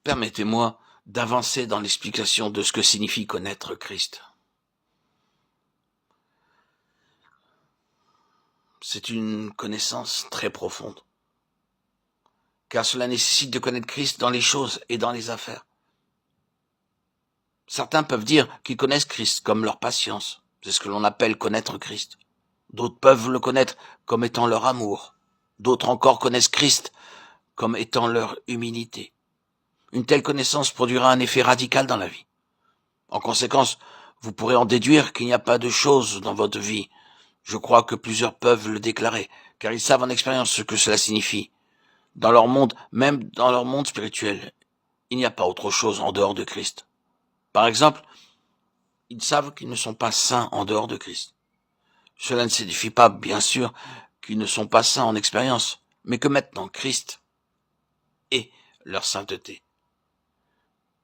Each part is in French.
Permettez-moi d'avancer dans l'explication de ce que signifie connaître Christ. C'est une connaissance très profonde, car cela nécessite de connaître Christ dans les choses et dans les affaires. Certains peuvent dire qu'ils connaissent Christ comme leur patience, c'est ce que l'on appelle connaître Christ. D'autres peuvent le connaître comme étant leur amour. D'autres encore connaissent Christ comme étant leur humilité. Une telle connaissance produira un effet radical dans la vie. En conséquence, vous pourrez en déduire qu'il n'y a pas de choses dans votre vie. Je crois que plusieurs peuvent le déclarer, car ils savent en expérience ce que cela signifie. Dans leur monde, même dans leur monde spirituel, il n'y a pas autre chose en dehors de Christ. Par exemple, ils savent qu'ils ne sont pas saints en dehors de Christ. Cela ne signifie pas, bien sûr, qu'ils ne sont pas saints en expérience, mais que maintenant Christ est leur sainteté.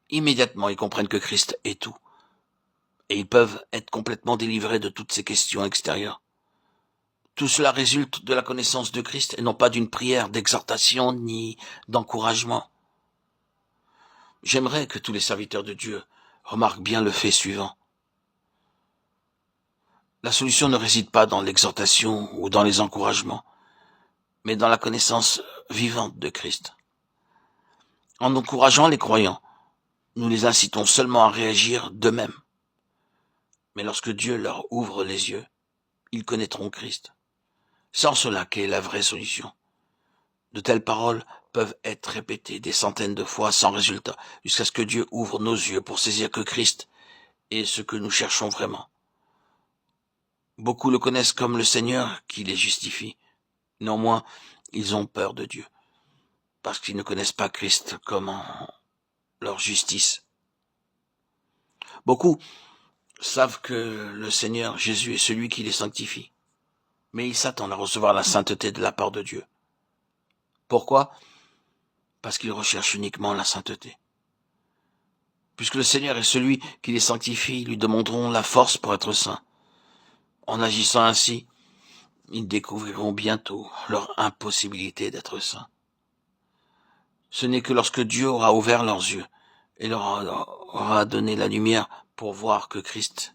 Immédiatement, ils comprennent que Christ est tout, et ils peuvent être complètement délivrés de toutes ces questions extérieures. Tout cela résulte de la connaissance de Christ et non pas d'une prière d'exhortation ni d'encouragement. J'aimerais que tous les serviteurs de Dieu remarquent bien le fait suivant. La solution ne réside pas dans l'exhortation ou dans les encouragements, mais dans la connaissance vivante de Christ. En encourageant les croyants, nous les incitons seulement à réagir d'eux-mêmes. Mais lorsque Dieu leur ouvre les yeux, ils connaîtront Christ. C'est en cela qu'est la vraie solution. De telles paroles peuvent être répétées des centaines de fois sans résultat, jusqu'à ce que Dieu ouvre nos yeux pour saisir que Christ est ce que nous cherchons vraiment. Beaucoup le connaissent comme le Seigneur qui les justifie. Néanmoins, ils ont peur de Dieu, parce qu'ils ne connaissent pas Christ comme leur justice. Beaucoup savent que le Seigneur Jésus est celui qui les sanctifie, mais ils s'attendent à recevoir la sainteté de la part de Dieu. Pourquoi ? Parce qu'ils recherchent uniquement la sainteté. Puisque le Seigneur est celui qui les sanctifie, ils lui demanderont la force pour être saints. En agissant ainsi, ils découvriront bientôt leur impossibilité d'être saints. Ce n'est que lorsque Dieu aura ouvert leurs yeux et leur aura donné la lumière pour voir que Christ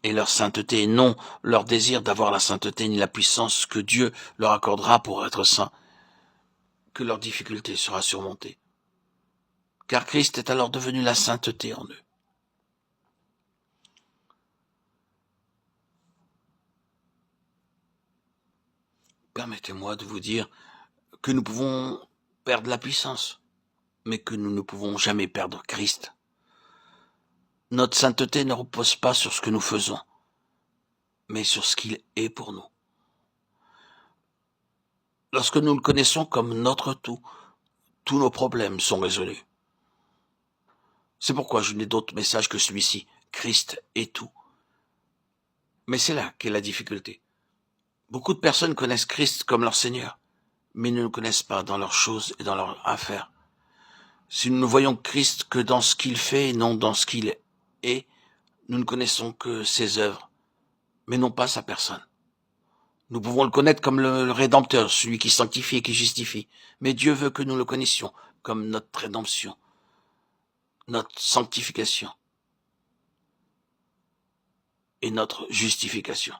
est leur sainteté et non leur désir d'avoir la sainteté ni la puissance que Dieu leur accordera pour être saints, que leur difficulté sera surmontée. Car Christ est alors devenu la sainteté en eux. Permettez-moi de vous dire que nous pouvons perdre la puissance, mais que nous ne pouvons jamais perdre Christ. Notre sainteté ne repose pas sur ce que nous faisons, mais sur ce qu'il est pour nous. Lorsque nous le connaissons comme notre tout, tous nos problèmes sont résolus. C'est pourquoi je n'ai d'autre message que celui-ci. Christ est tout. Mais c'est là qu'est la difficulté. Beaucoup de personnes connaissent Christ comme leur Seigneur, mais ne le connaissent pas dans leurs choses et dans leurs affaires. Si nous ne voyons Christ que dans ce qu'il fait et non dans ce qu'il est, nous ne connaissons que ses œuvres, mais non pas sa personne. Nous pouvons le connaître comme le Rédempteur, celui qui sanctifie et qui justifie, mais Dieu veut que nous le connaissions comme notre rédemption, notre sanctification et notre justification.